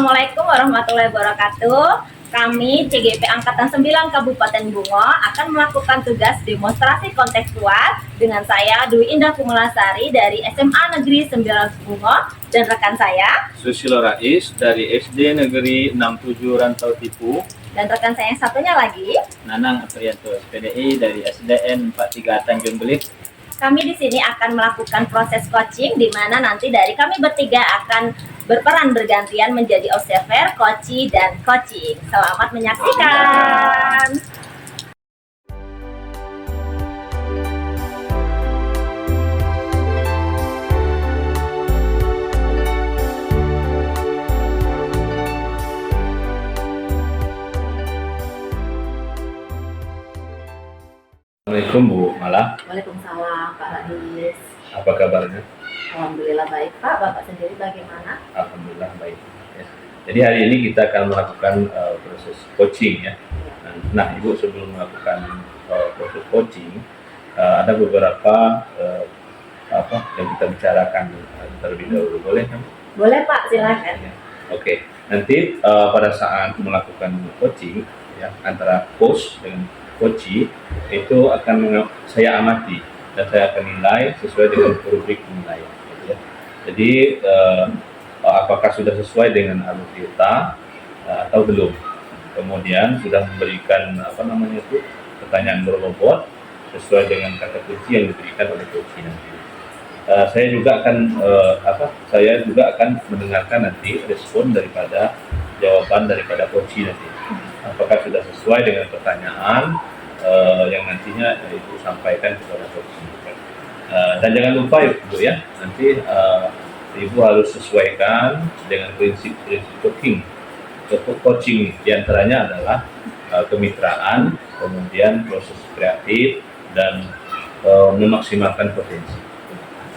Assalamualaikum warahmatullahi wabarakatuh. Kami CGP Angkatan 9 Kabupaten Bungo akan melakukan tugas demonstrasi kontekstual dengan saya Dwi Indah Kumulasari dari SMA Negeri 9 Bungo dan rekan saya Susilo Rais dari SD Negeri 67 Rantau Tipu dan rekan saya yang satunya lagi Nanang Aprianto SPDI dari SDN 43 Tanjung Belit. Kami di sini akan melakukan proses coaching di mana nanti dari kami bertiga akan berperan bergantian menjadi observer, coachee, dan coaching. Selamat menyaksikan. Assalamualaikum Bu Mala. Waalaikumsalam Pak Radis. Apa kabarnya? Alhamdulillah baik Pak. Bapak sendiri bagaimana? Alhamdulillah baik. Ya. Jadi hari ini kita akan melakukan proses coaching ya. Nah Ibu sebelum melakukan proses coaching ada beberapa yang kita bicarakan terlebih dahulu, boleh kan? Boleh Pak, silakan. Ya. Oke. Nanti pada saat melakukan coaching ya antara coach dengan coachee itu akan saya amati dan saya akan nilai sesuai dengan rubrik penilaian. Gitu ya. Jadi apakah sudah sesuai dengan alutsista atau belum? Kemudian sudah memberikan pertanyaan berbobot sesuai dengan kata kunci yang diberikan oleh coachee nanti. Saya juga akan mendengarkan nanti respon daripada jawaban daripada coachee nanti. Apakah sudah sesuai dengan pertanyaan yang nantinya Ibu sampaikan kepada coaching. Dan jangan lupa Ibu ya, nanti Ibu harus sesuaikan dengan prinsip-prinsip coaching. Di antaranya adalah kemitraan, kemudian proses kreatif dan memaksimalkan potensi.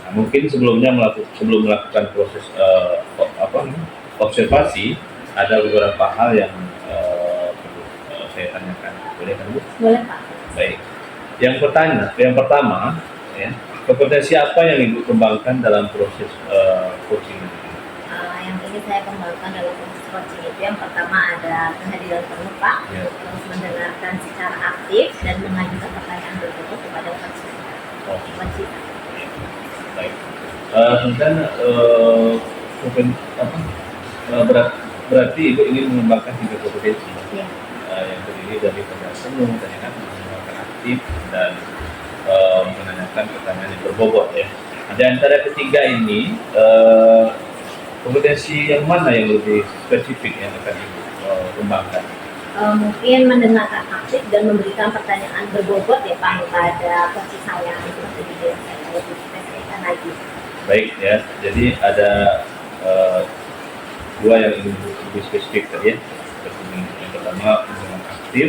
Nah, mungkin sebelum melakukan proses observasi ada beberapa hal yang perlu saya tanyakan. Boleh kan Bu? Boleh Pak. Baik. Yang pertama, ya, kompetensi apa yang Ibu kembangkan dalam proses coaching ini? Yang ingin saya kembangkan dalam proses coaching itu yang pertama ada kehadiran penuh Pak, Ya. terus mendengarkan secara aktif dan mengajukan pertanyaan berikut kepada coaching. Coaching. Baik. Kemudian berarti Ibu ingin mengembangkan 3 kompetensi. Ya. Yang terdiri dari pertanyaan penuh, mendengarkan aktif dan menanyakan pertanyaan yang berbobot ya. Di antara ketiga ini kompetensi yang mana yang lebih spesifik yang akan Ibu kembangkan? Mungkin mendengarkan aktif dan memberikan pertanyaan berbobot ya Pak pada coaching saya seperti di saya lebih spesifikkan lagi. Baik ya, jadi ada 2 yang ingin lebih spesifik tadi ya. Yang pertama mendengarkan aktif,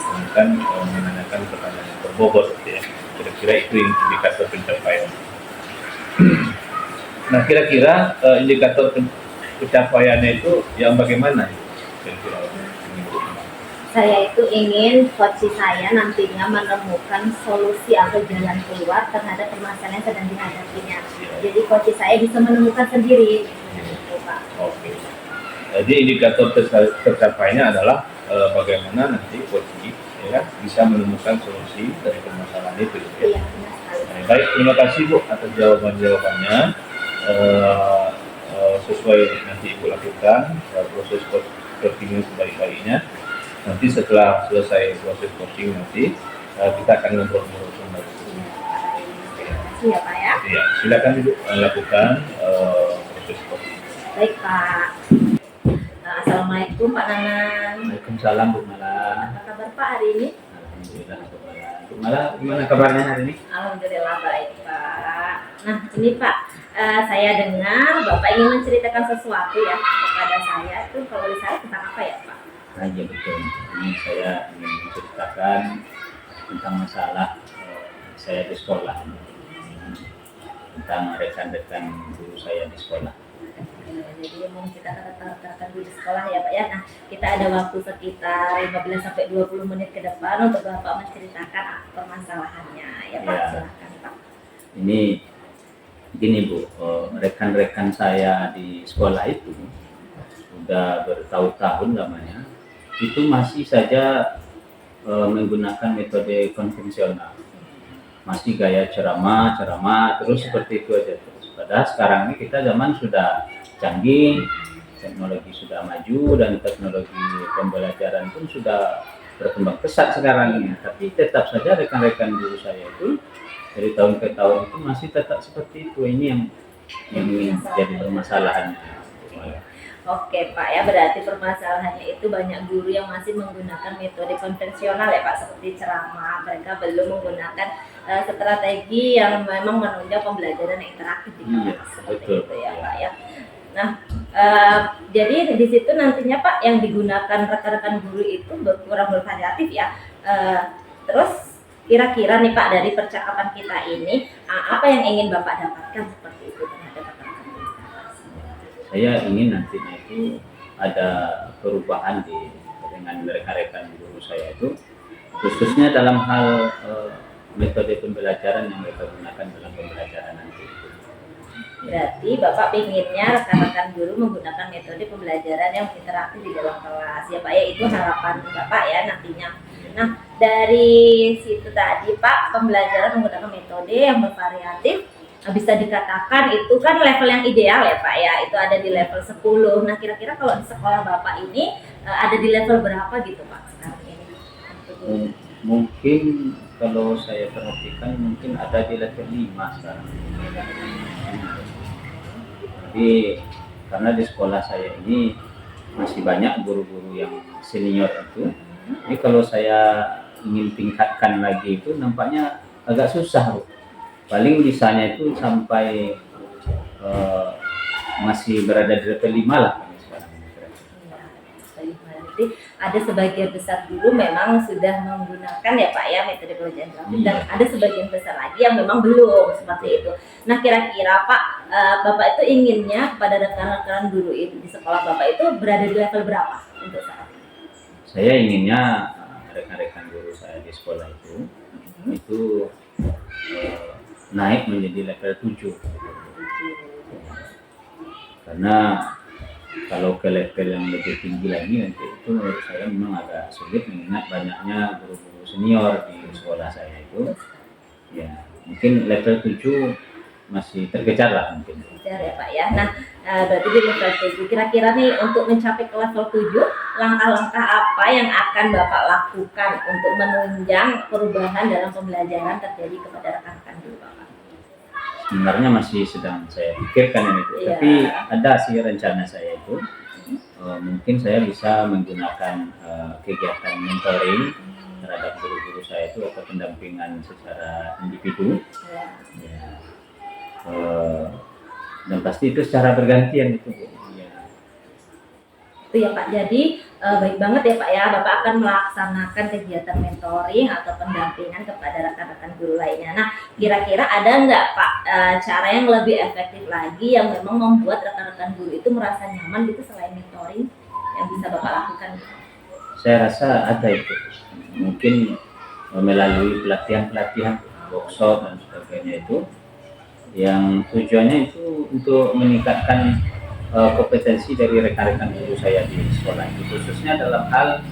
kemudian menanyakan pertanyaan yang berbobot ya. Kira-kira itu indikator pencapaian. Nah, kira-kira indikator pencapaiannya itu yang bagaimana? Kira-kira Saya itu ingin coaching saya nantinya menemukan solusi atau jalan keluar terhadap permasalahan yang sedang dihadapinya. Jadi coaching saya bisa menemukan sendiri. Gitu, Pak. Oke. Jadi indikator tercapainya adalah bagaimana nanti coaching ya bisa menemukan solusi dari permasalahan itu. Iya, benar sekali. Baik, terima kasih Bu atas jawabannya. Sesuai nanti Ibu lakukan proses coaching sebaik-baiknya. Nanti setelah selesai proses coaching nanti kita akan ngobrol-ngobrol kembali. Iya Pak ya. Iya, silakan Ibu lakukan proses coaching. Baik Pak. Assalamualaikum Pak Nanan. Waalaikumsalam Bu Mala. Apa kabar Pak hari ini? Alhamdulillah Bu Mala. Bu Mala gimana kabarnya hari ini? Alhamdulillah baik Pak. Nah ini Pak, saya dengar Bapak ingin menceritakan sesuatu ya kepada saya. Itu kalau di saya tentang apa ya Pak? Iya betul. Ini saya ingin menceritakan tentang masalah saya di sekolah, tentang rekan-rekan guru saya di sekolah. Jadi mau kita katakan di sekolah ya Pak ya. Nah kita ada waktu sekitar 15-20 menit ke depan untuk Bapak menceritakan permasalahannya ya Pak. Ya. Silakan Pak. Ini gini Bu, rekan-rekan saya di sekolah itu sudah bertahun-tahun lamanya, itu masih saja menggunakan metode konvensional, masih gaya ceramah terus seperti itu aja terus. Padahal sekarang ini kita zaman sudah canggih, teknologi sudah maju dan teknologi pembelajaran pun sudah berkembang pesat sekarang ini. Tapi tetap saja rekan-rekan guru saya itu dari tahun ke tahun itu masih tetap seperti itu. Ini yang jadi permasalahannya. Oke Pak ya, berarti permasalahannya itu banyak guru yang masih menggunakan metode konvensional ya Pak, seperti ceramah. Mereka belum menggunakan strategi yang memang menunjang pembelajaran interaktif di kelas, seperti betul. itu ya Pak ya. Nah, jadi di situ nantinya Pak yang digunakan rekan-rekan guru itu kurang bervariatif ya. Terus kira-kira nih Pak, dari percakapan kita ini apa yang ingin Bapak dapatkan seperti itu terhadap rekan-rekan guru? Saya ingin nantinya itu ada perubahan dengan rekan-rekan guru saya itu, khususnya dalam hal metode pembelajaran yang mereka gunakan dalam pembelajaran nanti. Berarti Bapak pinginnya rekan-rekan guru menggunakan metode pembelajaran yang interaktif di dalam kelas ya Pak ya, itu harapan Bapak ya nantinya. Nah, dari situ tadi Pak, pembelajaran menggunakan metode yang bervariatif bisa dikatakan itu kan level yang ideal ya Pak ya, itu ada di level 10. Nah, kira-kira kalau di sekolah Bapak ini ada di level berapa gitu Pak sekarang ini? Mungkin kalau saya perhatikan mungkin ada di level 5 sekarang. Jadi karena di sekolah saya ini masih banyak guru-guru yang senior itu. Jadi kalau saya ingin tingkatkan lagi itu nampaknya agak susah, Bu. Paling bisanya itu sampai masih berada di level 5 lah sekarang. Berarti ada sebagian besar guru memang sudah menggunakan ya Pak ya metode pembelajaran interaktif, dan ada sebagian besar lagi yang memang belum seperti itu. Nah, kira-kira Pak, Bapak itu inginnya kepada rekan-rekan guru itu di sekolah Bapak itu berada di level berapa untuk saat ini? Saya inginnya rekan-rekan guru saya di sekolah itu naik menjadi level 7. Karena kalau ke level yang lebih tinggi lagi nanti itu menurut saya memang agak sulit, mengingat banyaknya guru-guru senior di sekolah saya itu. Ya, mungkin level 7 masih terkejar lah mungkin. Terkejar ya Pak ya. Nah, berarti di level 7 kira-kira nih untuk mencapai ke level 7, langkah-langkah apa yang akan Bapak lakukan untuk menunjang perubahan dalam pembelajaran terjadi kepada rekan-rekan guru Bapak? Sebenarnya masih sedang saya pikirkan ini, Iya. tapi ada sih rencana saya itu. Mungkin saya bisa menggunakan kegiatan mentoring terhadap guru-guru saya itu atau pendampingan secara individu. Ya. Dan pasti itu secara bergantian itu, Bu. Ya. Itu ya Pak. Jadi baik banget ya Pak ya, Bapak akan melaksanakan kegiatan mentoring atau pendampingan kepada rekan-rekan guru lainnya. Nah, kira-kira ada nggak Pak cara yang lebih efektif lagi yang memang membuat rekan-rekan guru itu merasa nyaman gitu selain mentoring yang bisa Bapak lakukan? Saya rasa ada itu. Mungkin melalui pelatihan-pelatihan, workshop dan sebagainya itu, yang tujuannya itu untuk meningkatkan kompetensi dari rekan-rekan guru saya di sekolah itu, khususnya dalam hal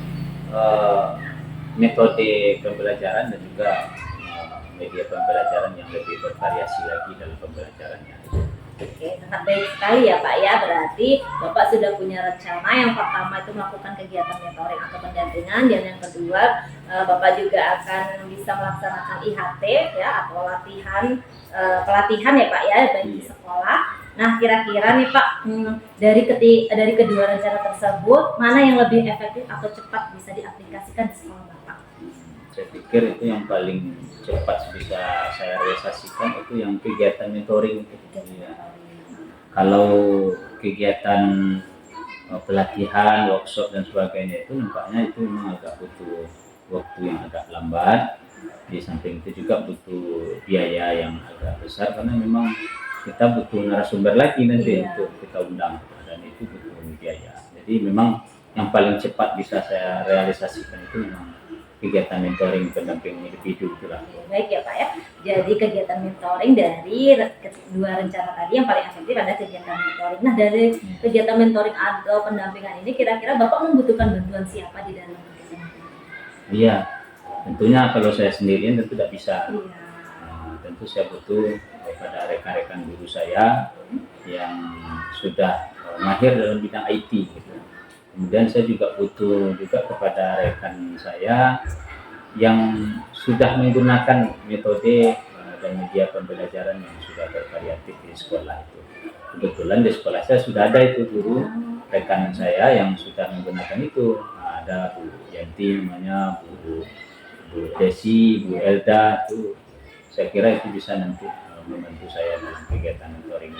metode pembelajaran dan juga media pembelajaran yang lebih bervariasi lagi dalam pembelajarannya. Oke, sangat baik sekali ya Pak ya. Berarti Bapak sudah punya rencana, yang pertama itu melakukan kegiatan mentoring atau pendampingan, dan yang kedua Bapak juga akan bisa melaksanakan IHT ya, atau pelatihan ya Pak ya, baik di sekolah. Nah, kira-kira nih Pak, dari kedua rencana tersebut, mana yang lebih efektif atau cepat bisa diaplikasikan di sekolah Bapak? Saya pikir itu yang paling cepat bisa saya realisasikan itu yang kegiatan mentoring itu. Ya. Kalau kegiatan pelatihan, workshop dan sebagainya itu nampaknya itu memang agak butuh waktu yang agak lambat. Di samping itu juga butuh biaya yang agak besar, karena memang kita butuh narasumber lagi nanti untuk kita undang, dan itu butuh biaya. Jadi memang yang paling cepat bisa saya realisasikan itu memang kegiatan mentoring pendamping individu itulah. Baik ya Pak ya. Jadi kegiatan mentoring dari kedua rencana tadi yang paling efektif adalah kegiatan mentoring. Nah dari kegiatan mentoring atau pendampingan ini kira-kira Bapak membutuhkan bantuan siapa di dalam kegiatan mentoring? Iya, tentunya kalau saya sendirian tentu tidak bisa. Iya. Tentu saya butuh kepada rekan-rekan guru saya yang sudah mahir dalam bidang IT gitu. Kemudian saya juga butuh juga kepada rekan saya yang sudah menggunakan metode dan media pembelajaran yang sudah bervariatif di sekolah itu. Kebetulan di sekolah saya sudah ada itu guru rekan saya yang sudah menggunakan itu. Nah, ada Bu Yanti namanya, Bu Desi, Bu Elda, itu saya kira itu bisa nanti membantu saya dalam kegiatan mentoring.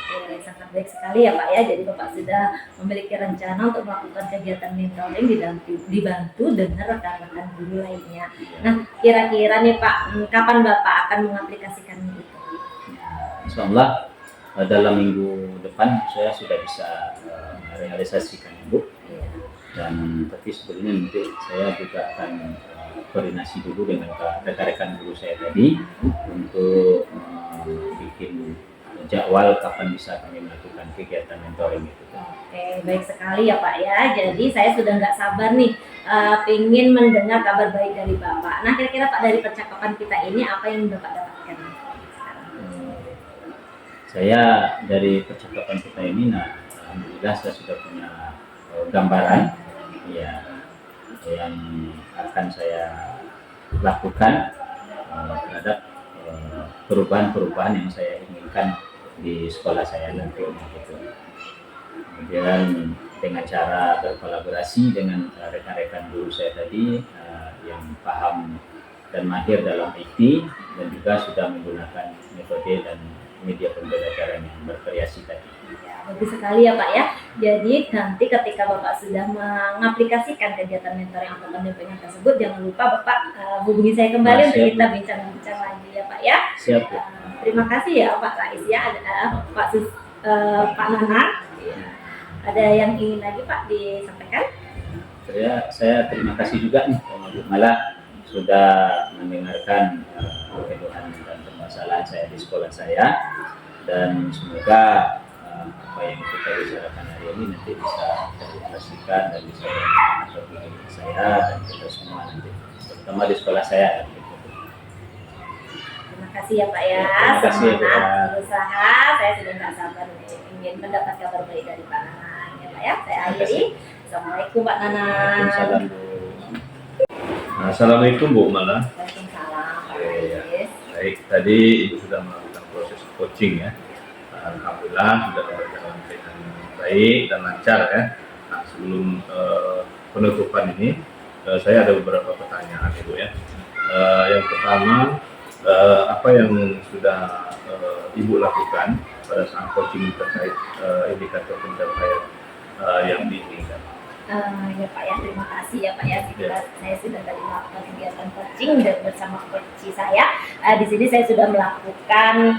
Oke, sangat baik sekali ya Pak ya. Jadi Bapak sudah memiliki rencana untuk melakukan kegiatan mentoring dibantu dengan rekan-rekan guru lainnya. Nah, kira-kira nih Pak, kapan Bapak akan mengaplikasikan itu? Insya Allah dalam minggu depan saya sudah bisa merealisasikan Bu. Dan tapi sebelumnya nanti saya juga akan koordinasi dulu dengan rekan-rekan guru saya tadi untuk bikin jadwal kapan bisa kami melakukan kegiatan mentoring itu. Oke, baik sekali ya Pak ya. Jadi saya sudah nggak sabar nih ingin mendengar kabar baik dari Bapak. Nah kira-kira Pak dari percakapan kita ini apa yang Bapak dapatkan sekarang? Saya dari percakapan kita ini, nah alhamdulillah saya sudah punya gambaran ya yang akan saya lakukan terhadap perubahan-perubahan yang saya inginkan di sekolah saya nanti gitu. Kemudian dengan cara berkolaborasi dengan rekan-rekan guru saya tadi yang paham dan mahir dalam IT dan juga sudah menggunakan metode dan media pembelajaran yang bervariasi tadi. Ya, bagus sekali ya Pak ya. Jadi nanti ketika Bapak sudah mengaplikasikan kegiatan mentoring atau pendampingan tersebut, jangan lupa Bapak hubungi saya kembali untuk kita bincang-bincang lagi ya Pak ya. Siap. Terima kasih ya Pak Rais ya, Pak Nanan. Ada yang ingin lagi Pak disampaikan? Saya terima kasih juga nih Bu Mala sudah mendengarkan keluhan dan permasalahan saya di sekolah saya, dan semoga apa yang kita bicarakan hari ini nanti bisa diaplikasikan dan bisa bermanfaat bagi saya dan kita semua nanti, terutama di sekolah saya. Terima kasih ya Pak ya. Terima kasih, Semangat berusaha. Saya sudah nggak sabar ingin mendapat kabar baik dari Pak Nanan ya Pak ya. Saya akhiri. Assalamualaikum Pak Nanan. Waalaikumsalam Bu. Assalamualaikum Bu Mala. Waalaikumsalam Pak Iya. Rais. Baik, tadi Ibu sudah melakukan proses coaching ya. Alhamdulillah sudah berjalan dengan baik dan lancar ya. Nah, sebelum penutupan ini, saya ada beberapa pertanyaan Ibu ya. Yang pertama, apa yang sudah Ibu lakukan pada saat coaching terkait indikator pencapaian yang diinginkan? Ya Pak ya, terima kasih ya Pak ya. Saya sudah tadi melakukan kegiatan coaching dan bersama coach saya. Di sini saya sudah melakukan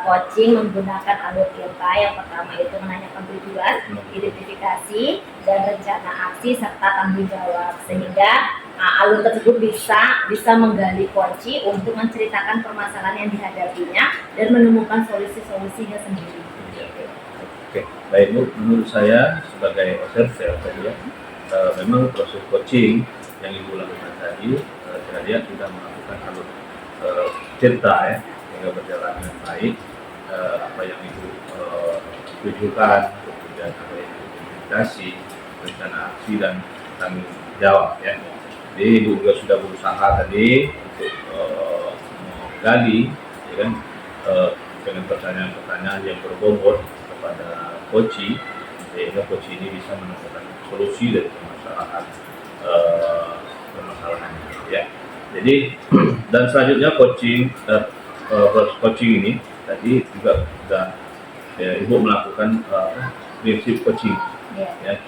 coaching menggunakan alur ILTA. Yang pertama itu menanyakan tujuan, identifikasi, dan rencana aksi serta tanggung jawab, sehingga alur tersebut bisa menggali kunci untuk menceritakan permasalahan yang dihadapinya dan menemukan solusi-solusinya sendiri. Oke, baik Bu, menurut saya sebagai observer tadi ya, memang proses coaching yang Ibu lakukan tadi, saya lihat sudah melakukan alur cerita ya, sehingga berjalan dengan baik. Apa yang Ibu tujukan, kemudian apa yang Ibu identifikasi, rencana aksi dan tanggung jawab ya. Jadi Ibu juga sudah berusaha tadi untuk menggali, ya kan, dengan pertanyaan-pertanyaan yang berbobot kepada coach, sehingga coach ini bisa menemukan solusi dari permasalahannya ya. Jadi dan selanjutnya coaching ini tadi juga sudah ya, Ibu melakukan prinsip coaching ya.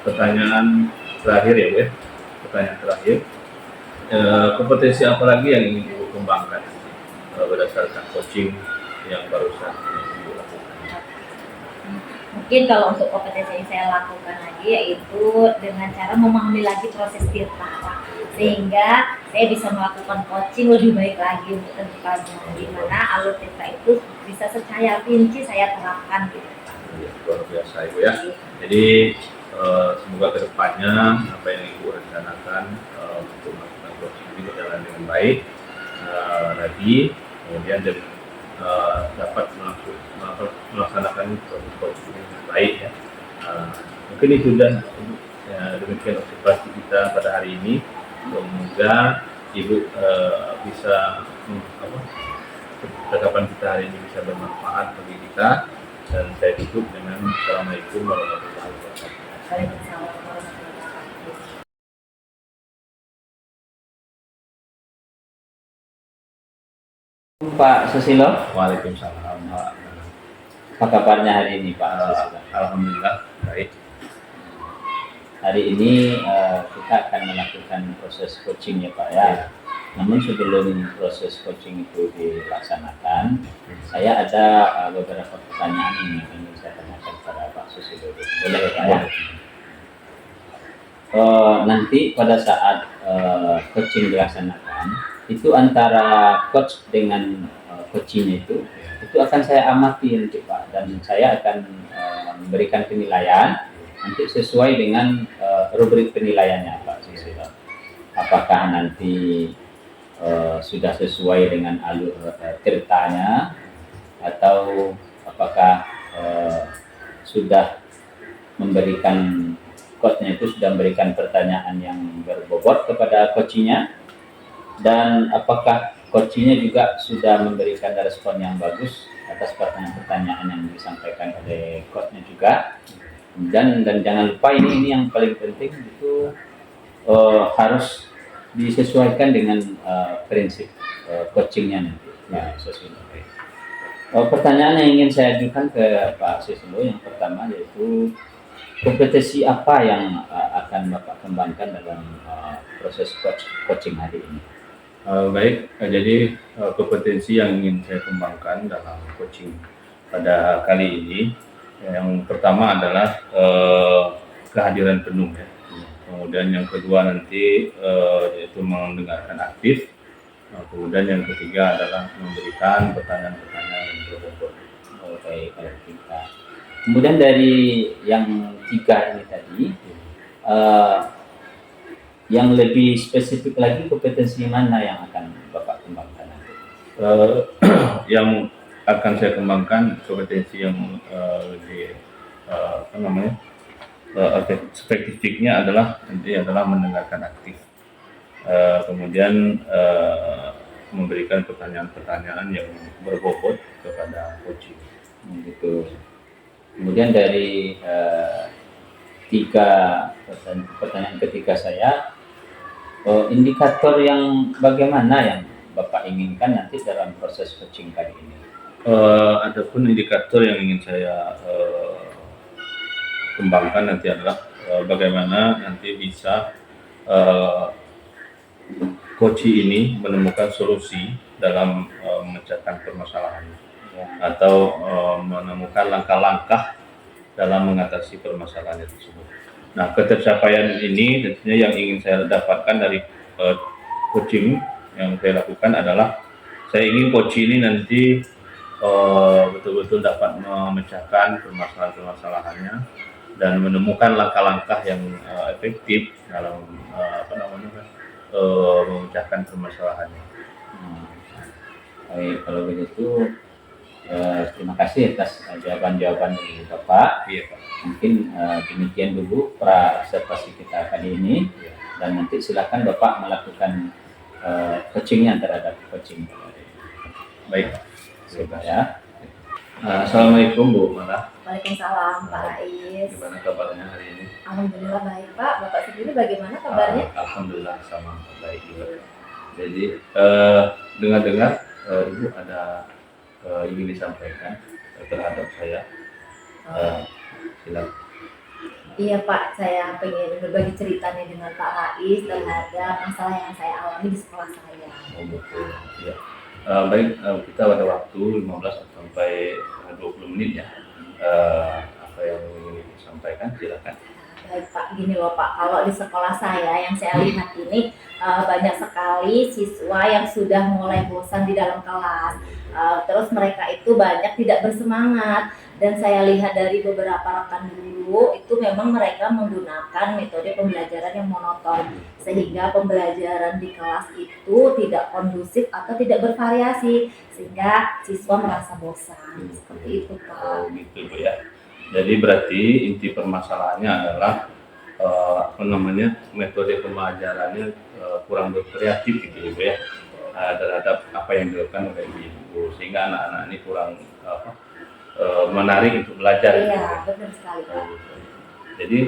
Pertanyaan terakhir ya Bu ya. Pertanyaan terakhir, kompetensi apa lagi yang ingin Ibu kembangkan berdasarkan coaching yang barusan Ibu lakukan? Mungkin kalau untuk kompetensi yang saya lakukan lagi yaitu dengan cara memahami lagi proses tirta, Pak. Sehingga saya bisa melakukan coaching lebih baik lagi untuk kedepannya, di mana alur tirta itu bisa secara rinci saya terapkan gitu, Pak. Ya, luar biasa Ibu ya. Jadi semoga kedepannya apa yang Ibu rencanakan untuk melakukan coaching ini berjalan dengan baik lagi, kemudian dan dapat melaksanakan proses coaching dengan baik ya. Mungkin itu sudah ya, demikian observasi kita pada hari ini. Semoga Ibu bisa percakapan kita hari ini bisa bermanfaat bagi kita, dan saya tutup dengan Assalamualaikum warahmatullahi wabarakatuh. Waalaikumsalam warahmatullahi wabarakatuh. Pak Susilo, Waalaikumsalam Pak. apa kabarnya hari ini Pak Susilo? Alhamdulillah baik. Hari ini kita akan melakukan proses coaching ya Pak ya. Namun sebelum proses coaching itu dilaksanakan, saya ada beberapa pertanyaan yang ingin saya tanyakan kepada Pak Susilo. Boleh ya Pak ya? Nanti pada saat coaching dilaksanakan, itu antara coach dengan coachingnya itu akan saya amati nanti Pak, dan saya akan memberikan penilaian nanti sesuai dengan rubrik penilaiannya Pak Susilo. Apakah nanti sudah sesuai dengan alur ceritanya, atau apakah sudah memberikan coachnya itu sudah memberikan pertanyaan yang berbobot kepada coachnya, dan apakah coachnya juga sudah memberikan respon yang bagus atas pertanyaan-pertanyaan yang disampaikan oleh coachnya juga. Dan jangan lupa ini yang paling penting itu harus disesuaikan dengan prinsip coachingnya nanti. Ya, sesuai. Pertanyaan yang ingin saya ajukan ke Pak Susilo yang pertama yaitu kompetensi apa yang akan Bapak kembangkan dalam proses coaching hari ini? Baik, jadi kompetensi yang ingin saya kembangkan dalam coaching pada kali ini, yang pertama adalah kehadiran penuh ya. Kemudian yang kedua nanti yaitu mendengarkan aktif. Kemudian yang ketiga adalah memberikan pertanyaan-pertanyaan yang berbobot. Baik, kalau kita. Kemudian dari yang tiga ini tadi, yang lebih spesifik lagi kompetensi mana yang akan Bapak kembangkan nanti? Yang akan saya kembangkan kompetensi yang lebih spesifiknya adalah nanti adalah mendengarkan aktif, kemudian memberikan pertanyaan-pertanyaan yang berbobot kepada coaching. Gitu. Kemudian dari tiga pertanyaan ketiga saya, indikator yang bagaimana yang Bapak inginkan nanti dalam proses coaching kali ini? Adapun indikator yang ingin saya kembangkan nanti adalah bagaimana nanti bisa coaching ini menemukan solusi dalam memecahkan permasalahan atau menemukan langkah-langkah dalam mengatasi permasalahan tersebut. Nah, ketercapaian ini tentunya yang ingin saya dapatkan dari coaching yang saya lakukan adalah saya ingin coaching ini nanti betul-betul dapat memecahkan permasalahan-permasalahannya dan menemukan langkah-langkah yang efektif dalam memecahkan permasalahannya. Baik, kalau begitu terima kasih atas jawaban-jawaban dari Bapak. Iya, Pak. Mungkin demikian dulu observasi kita kali ini, dan nanti silakan Bapak melakukan coachingnya terhadap coaching. Baik, Baik, ya. Assalamualaikum Bu Mala. Waalaikumsalam Pak Ais. Gimana kabarnya hari ini? Alhamdulillah baik Pak. Bapak sendiri bagaimana kabarnya? Alhamdulillah sama baik juga. Jadi dengar-dengar Ibu ada ingin disampaikan terhadap saya. Silakan. Iya Pak, saya pengen berbagi ceritanya dengan Pak Rais terhadap masalah yang saya alami di sekolah saya. Oh betul. Ya. Baik, kita pada waktu 15 sampai 20 menit ya. apa yang ingin Ibu sampaikan, silakan. Baik Pak, gini loh Pak, kalau di sekolah saya yang saya lihat ini banyak sekali siswa yang sudah mulai bosan di dalam kelas. Terus mereka itu banyak tidak bersemangat, dan saya lihat dari beberapa rekan guru itu memang mereka menggunakan metode pembelajaran yang monoton, sehingga pembelajaran di kelas itu tidak kondusif atau tidak bervariasi, sehingga siswa merasa bosan. Seperti itu Oh Pak. gitu Bu ya. Jadi berarti inti permasalahannya adalah apa namanya, metode pembelajarannya kurang berkreatif gitu ya Bu ya, terhadap apa yang dilakukan oleh Ibu, sehingga anak-anak ini kurang apa, menarik untuk belajar gitu Iya, ya. benar sekali Pak. Jadi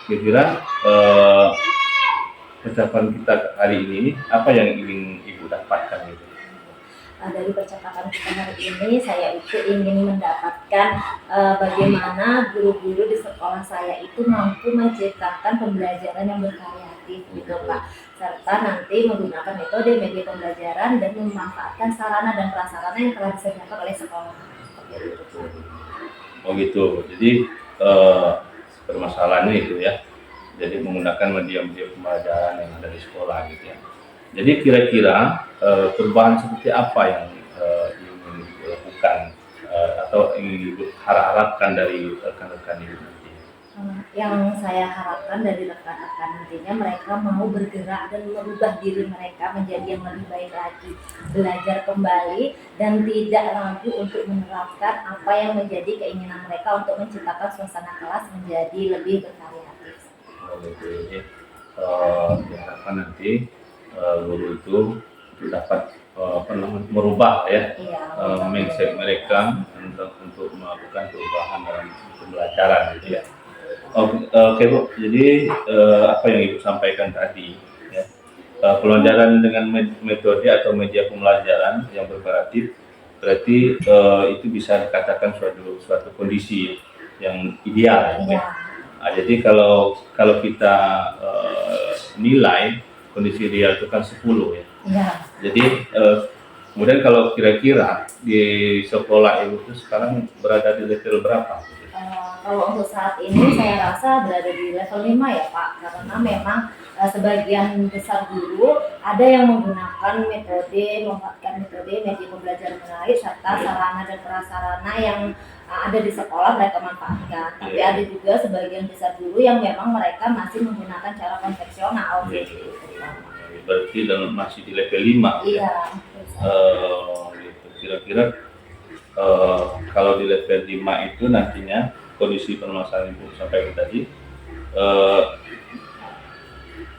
kira-kira percakapan kita hari ini apa yang ingin Ibu dapatkan gitu? Dari percakapan kita hari ini, saya itu ingin mendapatkan bagaimana guru-guru di sekolah saya itu mampu menciptakan pembelajaran yang bervariatif gitu Pak, serta nanti menggunakan metode media pembelajaran dan memanfaatkan sarana dan prasarana yang telah disediakan oleh sekolah. Seperti itu Pak. Oh gitu. Jadi permasalahannya itu ya. Jadi menggunakan media-media pembelajaran yang ada di sekolah gitu ya. Jadi kira-kira perubahan seperti apa yang ingin dilakukan atau ingin harapkan dari rekan-rekan ini nanti? Yang saya harapkan dari rekan-rekan nantinya, mereka mau bergerak dan merubah diri mereka menjadi yang lebih baik lagi, belajar kembali dan tidak ragu untuk menerapkan apa yang menjadi keinginan mereka untuk menciptakan suasana kelas menjadi lebih bervariatif. Oh gitu. Jadi diharapkan nanti guru itu dapat apa namanya, merubah ya Iya, mindset mereka untuk melakukan perubahan dalam pembelajaran gitu ya. Oke Bu, jadi apa yang Ibu sampaikan tadi ya, pelajaran dengan metode atau media pembelajaran yang bervariatif berarti itu bisa dikatakan suatu kondisi yang ideal iya, ya. Nah, jadi kalau kita nilai kondisi ideal itu kan 10 ya. iya. Jadi kemudian kalau kira-kira di sekolah Ibu itu sekarang berada di level berapa? Kalau untuk saat ini saya rasa berada di level 5 ya Pak, karena memang sebagian besar guru ada yang memanfaatkan metode media pembelajaran menarik serta sarana dan prasarana yang ada di sekolah mereka manfaatkan. Tapi ada juga sebagian besar guru yang memang mereka masih menggunakan cara konvensional gitu. Berarti masih di level 5 ya? Iya. Gitu. Kira-kira kalau di level 5 itu nantinya kondisi permasalahan Ibu sampaikan tadi,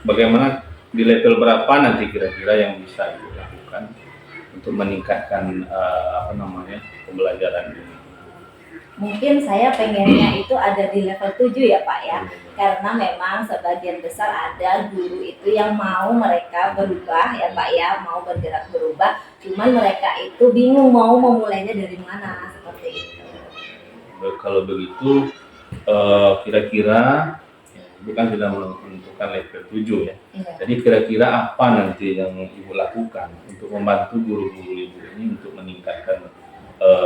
bagaimana di level berapa nanti kira-kira yang bisa Ibu lakukan untuk meningkatkan apa namanya, pembelajaran ini? Mungkin saya pengennya itu ada di level 7 ya Pak ya, karena memang sebagian besar ada guru itu yang mau mereka berubah ya Pak ya, mau bergerak berubah, cuman mereka itu bingung mau memulainya dari mana, seperti itu. Kalau begitu kira-kira bukan sudah menentukan level 7 ya. Iya. Jadi kira-kira apa nanti yang Ibu lakukan untuk membantu guru-guru Ibu ini untuk meningkatkan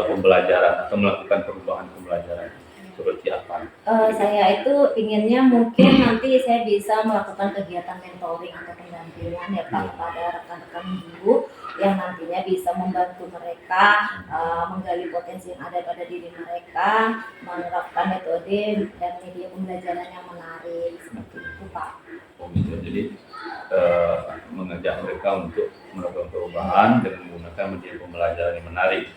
pembelajaran atau melakukan perubahan pembelajaran seperti apa? Saya itu inginnya mungkin nanti saya bisa melakukan kegiatan mentoring atau pendampingan ya Pak kepada rekan-rekan guru yang nantinya bisa membantu mereka menggali potensi yang ada pada diri mereka, menerapkan metode dan media pembelajaran yang menarik, seperti itu Pak. Jadi mengajak mereka untuk melakukan perubahan dengan menggunakan media pembelajaran yang menarik.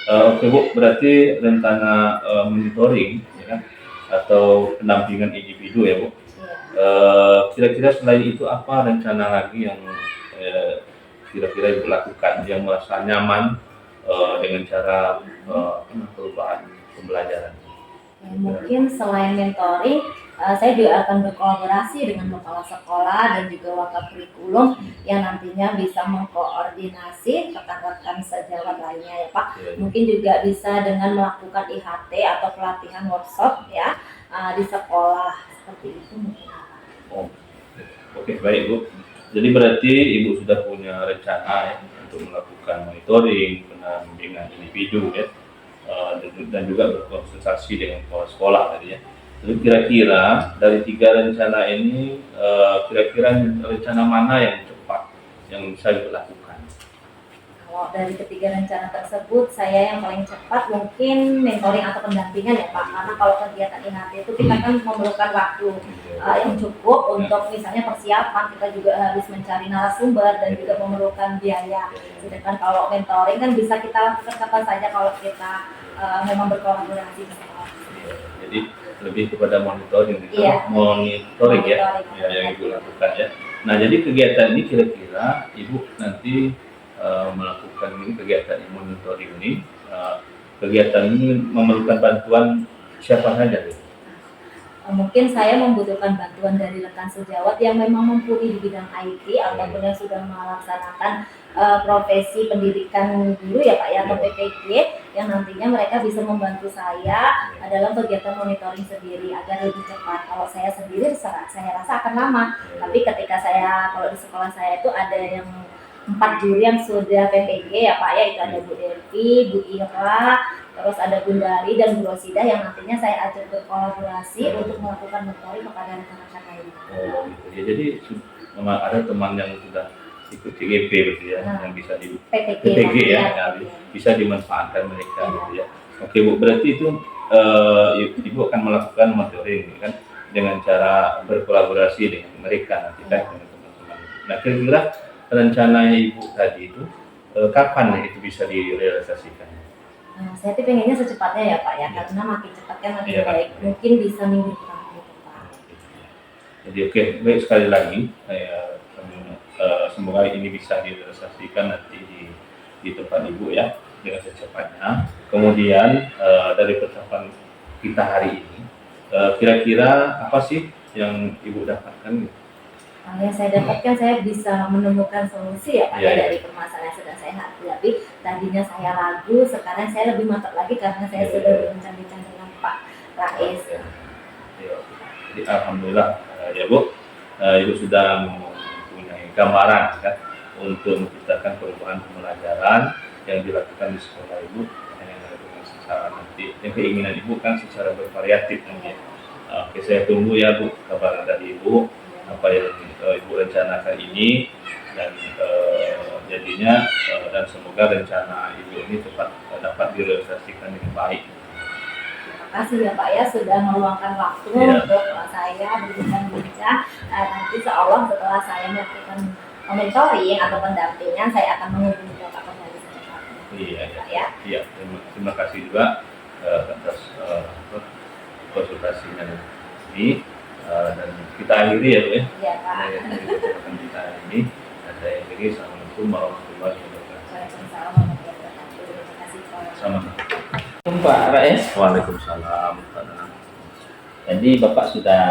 Oke Bu, berarti rencana monitoring ya, atau pendampingan individu ya Bu. Kira-kira selain itu apa rencana lagi yang kira-kira Ibu lakukan yang merasa nyaman dengan cara perubahan pembelajaran? Ya, mungkin selain mentoring, saya juga akan berkolaborasi dengan kepala sekolah dan juga wakil kurikulum yang nantinya bisa mengkoordinasi rekan-rekan sejawat lainnya ya Pak. Mungkin juga bisa dengan melakukan IHT atau pelatihan workshop ya di sekolah, seperti itu mungkin. Oke, baik Bu. Jadi berarti Ibu sudah punya rencana ya untuk melakukan monitoring pendampingan individu ya. dan juga berkonsultasi dengan kepala sekolah tadi ya. Jadi kira-kira dari 3 rencana ini, kira-kira rencana mana yang cepat yang bisa dilakukan? Kalau dari ketiga rencana tersebut, saya yang paling cepat mungkin mentoring atau pendampingan ya Pak. Karena kalau kegiatan IHT itu kita kan memerlukan waktu yang cukup untuk misalnya persiapan, kita juga harus mencari narasumber dan juga memerlukan biaya. Sedangkan kalau mentoring kan bisa kita lakukan kapan saja kalau kita memang berkolaborasi bersama. Jadi lebih kepada monitoring, Iya. monitoring ya, Monitoring. ya yang Ibu lakukan ya. Nah jadi kegiatan ini kira-kira Ibu nanti melakukan ini kegiatan monitoring ini, kegiatan ini memerlukan bantuan siapa saja? Mungkin saya membutuhkan bantuan dari rekan sejawat yang memang mumpuni di bidang IT ataupun yang sudah melaksanakan profesi pendidikan guru ya Pak ya, atau PPG, yang nantinya mereka bisa membantu saya dalam kegiatan monitoring sendiri agar lebih cepat. Kalau saya sendiri saya rasa akan lama, tapi ketika kalau di sekolah saya itu ada yang 4 juri yang sudah PPG ya Pak ya, itu ada Bu Devi, Bu Ira, terus ada Bundari dan Bu Rosida yang nantinya saya ajak berkolaborasi untuk melakukan mentoring kepada rekan-rekan lainnya. Oh gitu ya, jadi memang ada teman yang sudah ikut CGP gitu ya, yang bisa di PPG ya, bisa dimanfaatkan mereka gitu ya. Oke Bu, berarti itu Ibu akan melakukan monitoring kan dengan cara berkolaborasi dengan mereka nanti kan dengan teman-teman. Nah kira-kira rencananya Ibu tadi itu kapan itu bisa direalisasikan? Saya tuh pengennya secepatnya ya Pak ya, karena makin cepat kan makin baik. Mungkin bisa minggu depan gitu Pak. Jadi oke, baik sekali lagi semoga ini bisa direalisasikan nanti di tempat Ibu ya dengan secepatnya. Kemudian dari percakapan kita hari ini, kira-kira apa sih yang Ibu dapatkan? Yang saya dapatkan, saya bisa menemukan solusi ya Pak Iya, iya. dari permasalahan yang sedang saya hadapi. Tadinya saya ragu, sekarang saya lebih mantap lagi karena saya sudah berbincang-bincang dengan Pak Rais. Ya, jadi alhamdulillah ya Bu, Ibu sudah mempunyai gambaran kan untuk menciptakan perubahan pembelajaran yang dilakukan di sekolah Ibu dengan secara nanti yang keinginan Ibu kan secara bervariatif nanti. Oke, saya tunggu ya Bu kabar dari Ibu apa yang Ibu rencanakan ini dan jadinya dan semoga rencana Ibu ini cepat dapat direalisasikan dengan baik. Terima kasih ya Pak ya sudah meluangkan waktu untuk saya berbincang-bincang. Nanti insya Allah setelah saya melakukan monitoring atau pendampingan, saya akan menghubungi Bapak kembali secepatnya. Iya. Terima kasih juga atas konsultasinya ini. Dan kita akhiri ya Bu ya. Iya Pak. Kita ini saya akhiri. Assalamualaikum warahmatullahi wabarakatuh. Waalaikumsalam warahmatullahi wabarakatuh. Terima kasih Pak. Assalamualaikum Pak Rais. Waalaikumsalam. Jadi Bapak sudah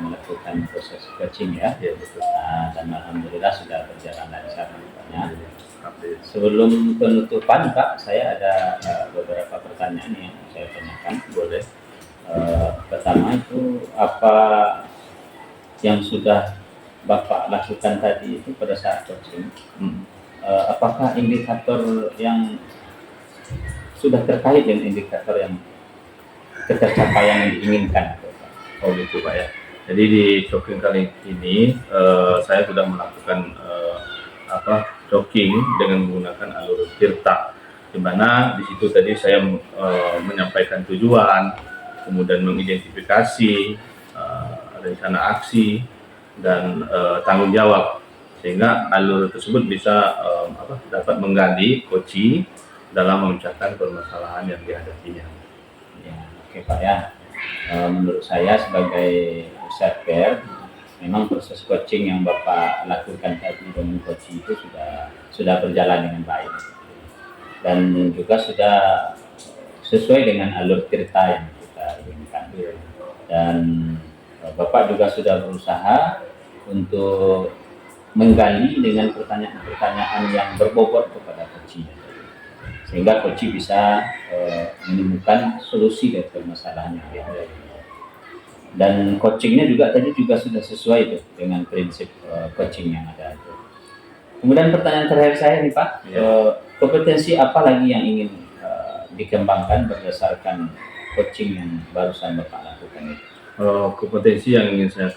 melakukan proses coaching ya, Ya betul. Dan alhamdulillah sudah berjalan lancar nampaknya. Sebelum penutupan Pak, saya ada beberapa pertanyaan yang saya tanyakan. Boleh. Pertama itu apa yang sudah Bapak lakukan tadi itu pada saat coaching? Apakah indikator yang sudah terkait dengan indikator yang ketercapaian yang diinginkan? Oh gitu Pak ya. Jadi di coaching kali ini saya sudah melakukan coaching dengan menggunakan alur Tirta, di mana di situ tadi saya menyampaikan tujuan, kemudian mengidentifikasi rencana aksi dan tanggung jawab, sehingga alur tersebut bisa dapat menggali coaching dalam memecahkan permasalahan yang dihadapinya. Ya, oke Pak ya. Menurut saya sebagai Satker, memang proses coaching yang Bapak lakukan tadi dengan coaching itu sudah berjalan dengan baik dan juga sudah sesuai dengan alur cerita yang kita inginkan. Dan Bapak juga sudah berusaha untuk menggali dengan pertanyaan-pertanyaan yang berbobot kepada coaching, sehingga coaching bisa menemukan solusi dari permasalahan yang ada. Dan coachingnya juga tadi sudah sesuai tuh dengan prinsip coaching yang ada itu. Kemudian pertanyaan terakhir saya nih Pak, kompetensi apa lagi yang ingin dikembangkan berdasarkan coaching yang barusan Bapak lakukan itu? Kompetensi yang ingin saya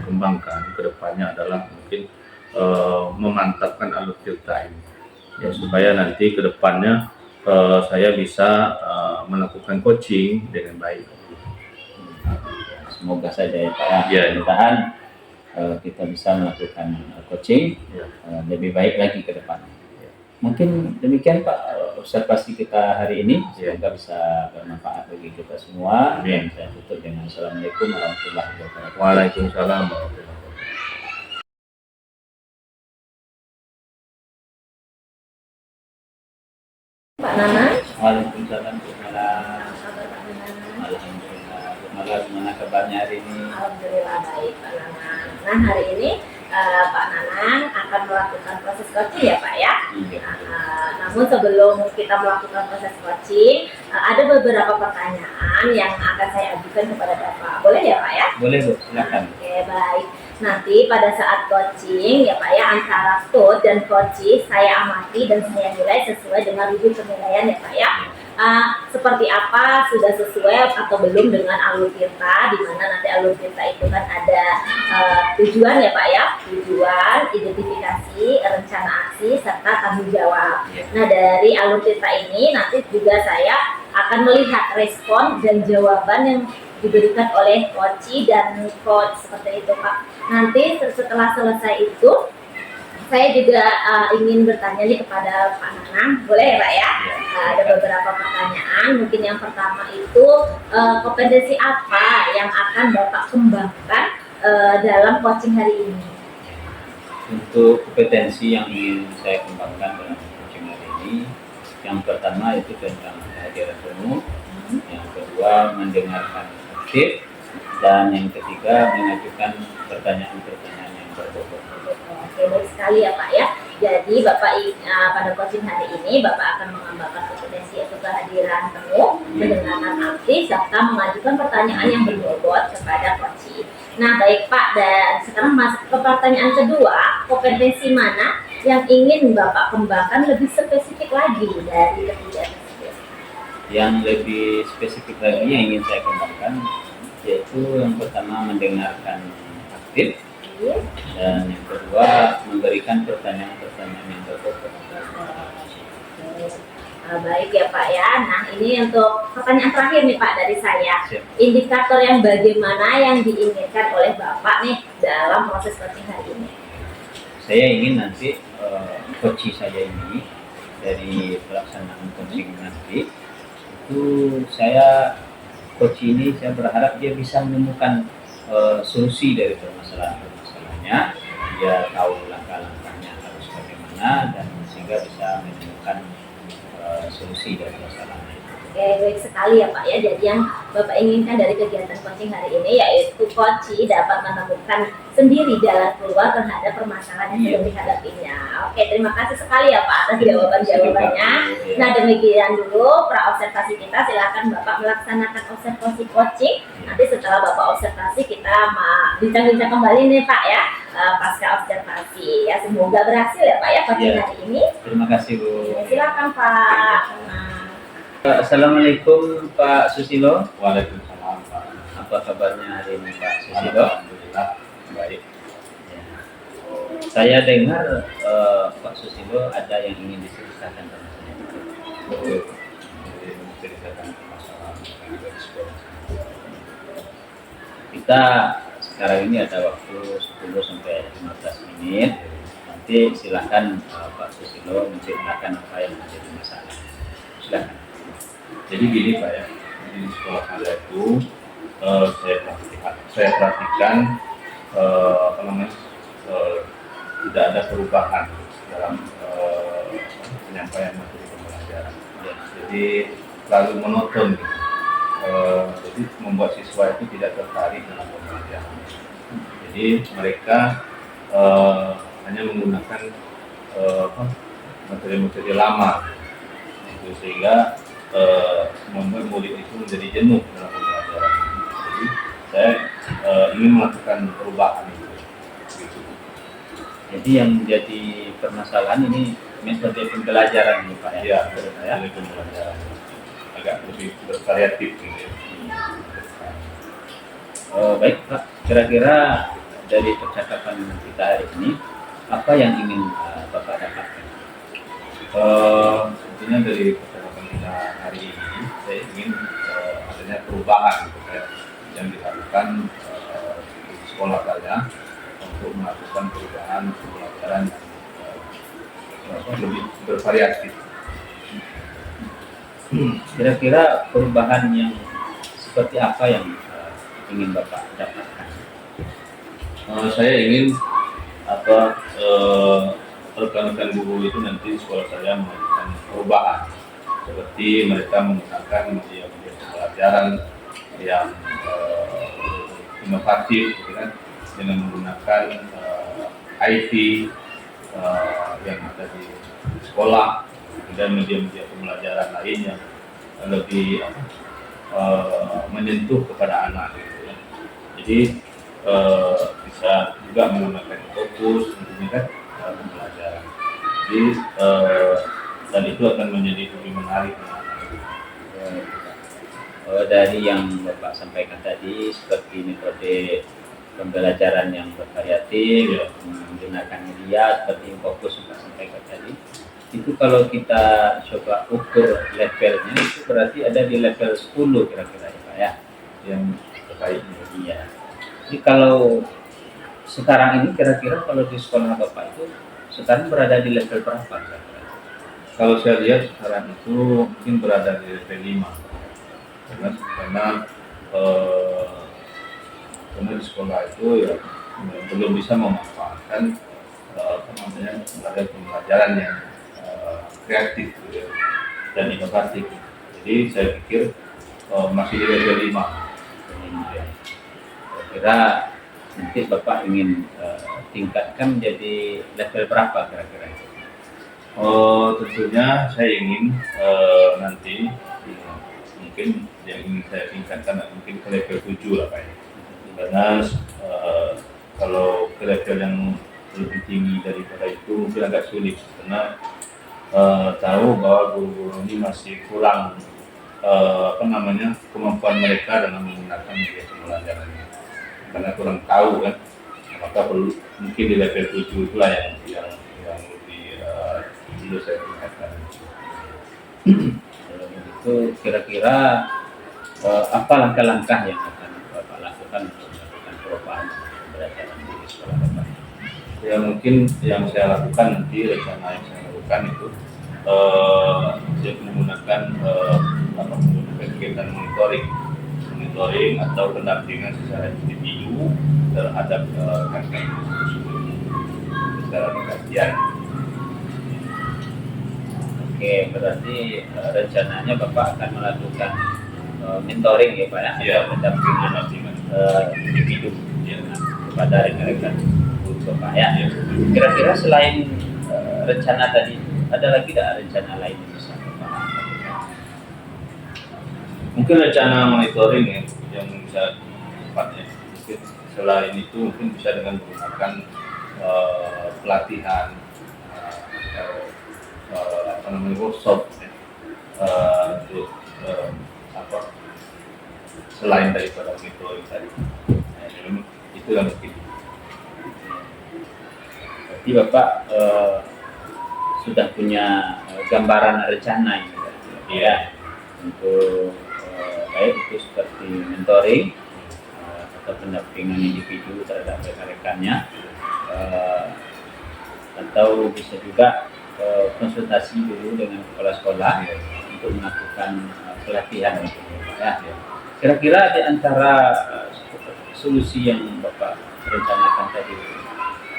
kembangkan ke depannya adalah mungkin memantapkan alutsista ini, ya, supaya nanti ke depannya saya bisa melakukan coaching dengan baik. Semoga saja ya Pak ya. Ya. Mudah-mudahan kita bisa melakukan coaching Ya. lebih baik lagi ke depan. Mungkin demikian Pak observasi kita hari ini. Ya. Semoga bisa bermanfaat bagi kita semua. Amin. Dan saya tutup dengan Assalamualaikum warahmatullahi wabarakatuh. Waalaikumsalam warahmatullahi wabarakatuh. Pak Nanan. Waalaikumsalam. Selamat Kabar Pak Nanan? Alhamdulillah. Gimana kabarnya hari ini? Alhamdulillah baik Pak Nanan. Nah hari ini Pak Nanan akan melakukan proses coaching ya Pak ya. Iya. Namun sebelum kita melakukan proses coaching, ada beberapa pertanyaan yang akan saya ajukan kepada Bapak. Boleh ya Pak ya? Boleh Bu, silakan. Oke baik. Nanti pada saat coaching ya Pak ya, antara coach dan coachee saya amati dan saya nilai sesuai dengan review penilaian ya Pak ya. Seperti apa, sudah sesuai atau belum dengan alur tirta, di mana nanti alur tirta itu kan ada tujuan ya Pak ya, tujuan, identifikasi, rencana aksi, serta tanggung jawab. Nah dari alur tirta ini nanti juga saya akan melihat respon dan jawaban yang diberikan oleh coachee dan coach seperti itu Pak. Nanti setelah selesai itu saya juga ingin bertanya nih kepada Pak Nanang, boleh ya Pak ya? Ada beberapa pertanyaan. Mungkin yang pertama itu kompetensi apa yang akan Bapak kembangkan dalam coaching hari ini? Untuk kompetensi yang ingin saya kembangkan dalam coaching hari ini, yang pertama itu tentang kehadiran penuh, yang kedua mendengarkan aktif, dan yang ketiga mengajukan pertanyaan-pertanyaan yang berbobot. Oke, baik sekali ya Pak ya. Jadi Bapak pada coaching hari ini Bapak akan mengembangkan kompetensi yaitu kehadiran penuh, mendengarkan aktif, serta mengajukan pertanyaan yang berbobot kepada coachee. Nah baik Pak, dan sekarang masuk ke pertanyaan kedua, kompetensi mana yang ingin Bapak kembangkan lebih spesifik lagi dari ketiga tersebut? Yang lebih spesifik lagi yang ingin saya kembangkan yaitu yang pertama mendengarkan aktif, dan yang kedua memberikan pertanyaan-pertanyaan yang berbobot. Baik ya Pak ya. Nah ini untuk pertanyaan terakhir nih Pak dari saya. Siap. Indikator yang bagaimana yang diinginkan oleh Bapak nih dalam proses coaching hari ini? Saya ingin nanti coaching saya ini dari pelaksanaan coaching nanti itu coach ini saya berharap dia bisa menemukan solusi dari permasalahannya, dia tahu langkah-langkahnya harus bagaimana dan sehingga bisa menemukan solusi dari masalahnya. Oke, baik sekali ya Pak ya. Jadi yang Bapak inginkan dari kegiatan coaching hari ini yaitu coachee dapat menemukan sendiri jalan keluar terhadap permasalahan yang sedang dihadapinya. Oke, terima kasih sekali ya Pak atas jawaban-jawabannya. Nah demikian dulu pra-observasi kita. Silakan Bapak melaksanakan observasi coaching. Nanti setelah Bapak observasi kita bincang-bincang kembali nih Pak ya pasca observasi. Ya semoga berhasil ya Pak ya coaching hari ini. Terima kasih Bu. Silakan Pak. Assalamualaikum Pak Susilo. Waalaikumsalam Pak. Apa kabarnya hari ini Pak Susilo? Alhamdulillah baik. Ya. Saya dengar Pak Susilo ada yang ingin diceritakan sama saya. Betul. Jadi menceritakan permasalahan yang berisiko. Kita sekarang ini ada waktu 10 sampai 15 menit. Nanti silakan Pak Susilo menceritakan apa yang menjadi masalah. Silakan. Jadi gini Pak ya, di sekolah saya itu saya perhatikan tidak ada perubahan dalam penyampaian materi pembelajaran. Jadi terlalu monoton gitu. Jadi membuat siswa itu tidak tertarik dalam pembelajaran. Jadi mereka hanya menggunakan materi-materi lama, gitu, sehingga membuat murid itu menjadi jenuh dalam pembelajaran. Jadi saya ingin melakukan perubahan itu. Gitu. Jadi yang menjadi permasalahan ini metode pembelajaran ini Pak ya. Iya, metode pembelajaran. agak lebih bervariatif gitu ya. Baik Pak, kira-kira dari percakapan kita hari ini, apa yang ingin Bapak dapatkan? Tentunya dari percakapan kita hari ini, saya ingin adanya perubahan gitu, ya, yang dilakukan di sekolah saya untuk melakukan perubahan pembelajaran yang lebih bervariatif. Kira-kira perubahan yang seperti apa yang ingin Bapak dapatkan? Saya ingin rekan-rekan guru itu nanti di sekolah saya melakukan perubahan, seperti mereka menggunakan media pembelajaran yang inovatif, gitu kan, dengan menggunakan IT yang ada di sekolah dan media-media pembelajaran lain yang lebih menyentuh kepada anak, gitu ya. Jadi bisa juga menggunakan fokus tentunya kan pembelajaran. Jadi dan itu akan menjadi lebih menarik. Dari yang Bapak sampaikan tadi, seperti metode pembelajaran yang bervariatif, Ya. menggunakan media seperti yang fokus Bapak sampaikan tadi, itu kalau kita coba ukur levelnya, itu berarti ada di level 10 kira-kira ya Pak ya, Yang terkait media. Jadi kalau sekarang ini kira-kira kalau di sekolah Bapak itu sekarang berada di level berapa kira-kira? kalau saya lihat sekarang itu mungkin berada di level 5 karena di sekolah itu ya belum bisa memanfaatkan ada pembelajaran yang kreatif gitu ya, dan inovatif. Jadi saya pikir masih di level 5. Kira-kira nanti Bapak ingin tingkatkan menjadi level berapa kira-kira? Tentunya saya ingin nanti mungkin yang ingin saya tingkatkan mungkin ke level 7 lah Pak ya. Karena kalau ke level yang lebih tinggi daripada itu mungkin agak sulit karena tahu bahwa guru-guru ini masih kurang kemampuan mereka dalam menggunakan media pembelajarannya, karena kurang tahu kan, maka perlu mungkin di level 7 itulah yang lebih perlu saya tingkatkan. Kalau begitu kira-kira apa langkah-langkah yang akan Bapak lakukan untuk melakukan perubahan pembelajaran di sekolah Bapak? Ya mungkin yang saya lakukan nanti, rencana yang saya lakukan itu menggunakan kegiatan monitoring atau pendampingan secara individu terhadap rekan-rekan tersebut secara bergantian. Oke, berarti rencananya Bapak akan melakukan mentoring ya Pak ya, Ya, atau pendampingan individu Ya. kepada rekan-rekan guru Bapak ya. Ya. Kira-kira selain rencana tadi, ada lagi tidak rencana lain yang bisa Bapak lakukan? Mungkin rencana monitoring ya yang bisa tepatnya. Mungkin selain itu mungkin bisa dengan menggunakan pelatihan atau workshop ya, untuk selain daripada monitoring tadi. Nah, jadi itu yang mungkin. Berarti Bapak sudah punya gambaran rencana ini ya, untuk baik itu seperti mentoring atau pendampingan individu terhadap rekan-rekannya, atau bisa juga konsultasi dulu dengan kepala sekolah untuk melakukan pelatihan itu ya. Kira-kira di antara solusi yang Bapak rencanakan tadi,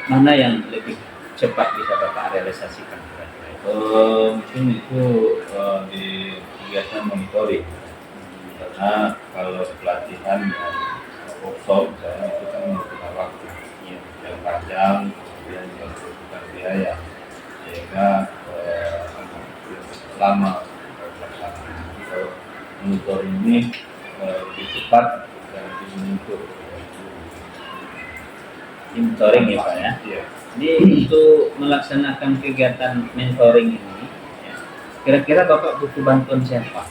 mana yang lebih cepat bisa Bapak realisasikan? Mungkin itu di kegiatan monitoring, karena kalau pelatihan dan workshop misalnya itu kan membutuhkan waktu yang panjang, kemudian juga membutuhkan biaya, sehingga lama pelaksanaan. Kalau monitoring ini lebih cepat dan lebih menyentuh. Mentoring ya Pak ya. Iya. Jadi untuk melaksanakan kegiatan mentoring ini, ya, kira-kira Bapak butuh bantuan siapa?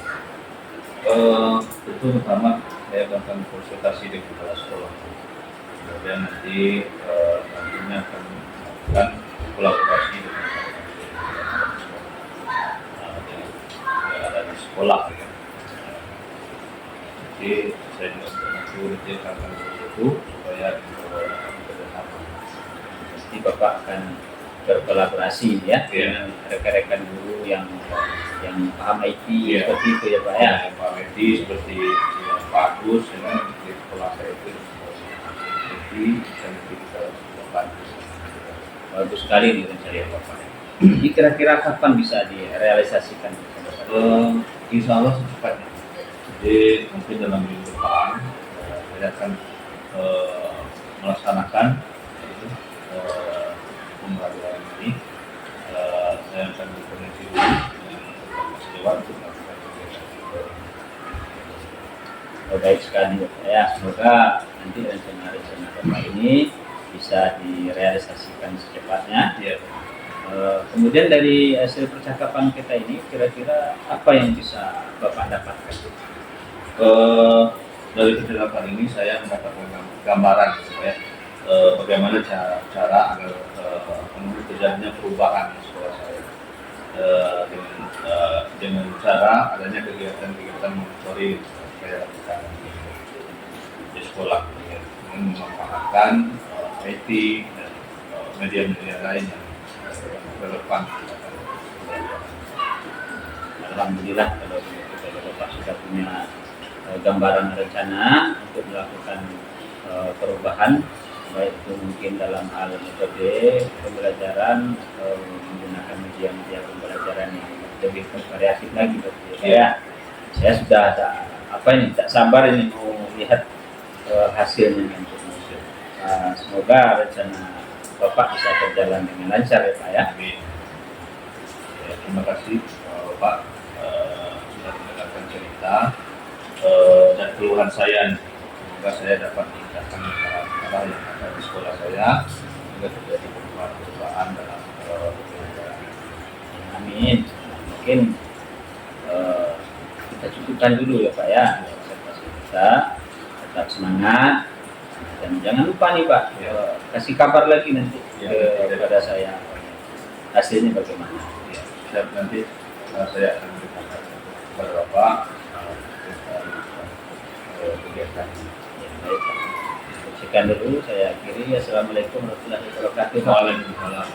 Tentu pertama saya akan konsultasi dengan kepala sekolah. Kemudian nanti nantinya akan melakukan kolaborasi dengan yang ada di sekolah. Ya. Jadi saya juga membantu nanti akan begitu supaya bersama. Pasti Bapak akan berkolaborasi ya dengan rekan-rekan guru yang paham IT seperti itu ya Pak ya. Pak Medi seperti Pak Agus, di sekolah saya itu jadi nanti kita bantu. Bagus sekali nih rencana Bapak. Ini kira-kira kapan bisa direalisasikan? Insya Allah secepatnya. Jadi mungkin dalam minggu depan saya akan melaksanakan pembagian ini. Saya akan berkoordinasi dulu dengan Mas Dewan untuk melakukan kegiatan. Baik sekali ya. Semoga nanti rencana-rencana Bapak ini bisa direalisasikan secepatnya. Ya. Kemudian dari hasil percakapan kita ini kira-kira apa yang bisa Bapak dapatkan? Dari percakapan ini saya mendapatkan gambaran ya, bagaimana cara agar terjadinya perubahan di sekolah saya dengan cara adanya kegiatan-kegiatan monitoring saya lakukan di sekolah ya, memanfaatkan IT dan media-media lain yang relevan. Alhamdulillah kalau Bapak sudah punya gambaran rencana untuk melakukan perubahan, baik itu mungkin dalam hal metode pembelajaran atau menggunakan media-media pembelajaran yang lebih variatif lagi. Saya sudah tak sabar ini mau lihat hasilnya nanti. Semoga rencana Bapak bisa berjalan dengan lancar ya Pak ya. Ya, terima kasih Bapak sudah mendengarkan cerita dan keluhan saya. Semoga saya dapat meningkatkan hal yang ada di sekolah saya sehingga terjadi perubahan dalam pembelajaran. Amin. Mungkin kita cukupkan dulu ya Pak ya. Kita tetap semangat dan jangan lupa nih Pak, kasih kabar lagi nanti kepada saya hasilnya bagaimana. Ya, nanti saya akan berikan kepada Bapak kegiatan. Baik Pak. Sekian dulu saya akhiri. Assalamualaikum warahmatullahi wabarakatuh. Waalaikumsalam.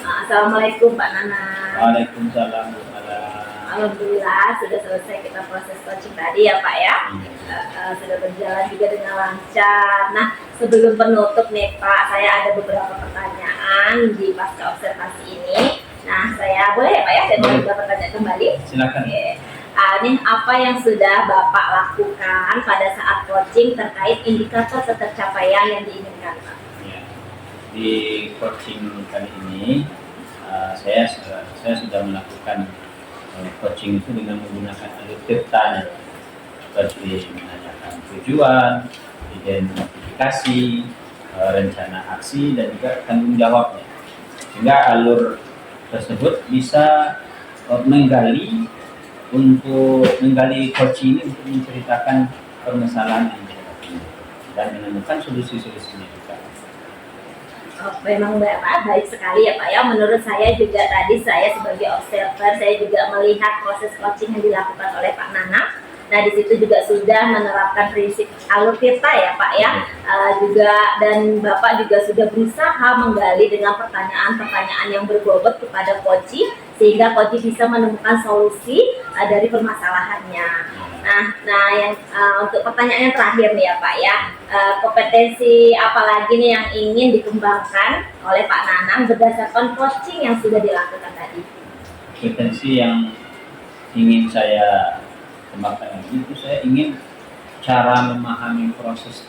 Assalamualaikum Pak Nana. Waalaikumsalam warahmatullahi. Alhamdulillah sudah selesai kita proses coaching tadi ya Pak ya. Sudah berjalan juga dengan lancar. Nah sebelum penutup nih Pak, saya ada beberapa pertanyaan di pasca observasi ini. Nah saya boleh ya Pak ya, saya boleh juga bertanya kembali. Silakan. Oke. Nih apa yang sudah Bapak lakukan pada saat coaching terkait indikator tercapaian yang diinginkan Pak? Ya. Di coaching kali ini saya sudah melakukan coaching itu dengan menggunakan alur tirta seperti menanyakan tujuan, identifikasi, rencana aksi dan juga tanggung jawabnya, sehingga alur tersebut bisa menggali coaching ini untuk menceritakan permasalahan yang dihadapi dan menemukan solusi-solusinya juga. Memang baik sekali ya Pak ya. Menurut saya juga tadi saya sebagai observer saya juga melihat proses coaching yang dilakukan oleh Pak Nana. Nah di situ juga sudah menerapkan prinsip alur tirta ya Pak ya. Juga dan Bapak juga sudah berusaha menggali dengan pertanyaan-pertanyaan yang berbobot kepada coach sehingga coach bisa menemukan solusi dari permasalahannya. Nah yang untuk pertanyaan yang terakhir nih ya Pak ya, kompetensi apa lagi nih yang ingin dikembangkan oleh Pak Nanang berdasarkan coaching yang sudah dilakukan tadi? Kompetensi yang ingin saya kembangkan itu saya ingin cara memahami proses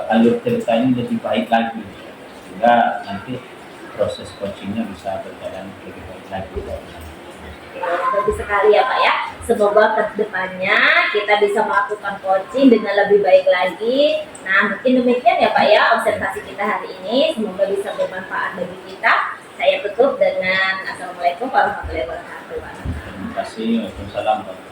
alur cerita ini lebih baik lagi sehingga nanti proses coachingnya bisa berjalan lebih baik lagi. Bagus sekali ya Pak ya. Semoga ke depannya kita bisa melakukan coaching dengan lebih baik lagi. Nah mungkin demikian ya Pak ya observasi kita hari ini. Semoga bisa bermanfaat bagi kita. Saya tutup dengan Assalamualaikum warahmatullahi wabarakatuh. Terima kasih. Waalaikumsalam.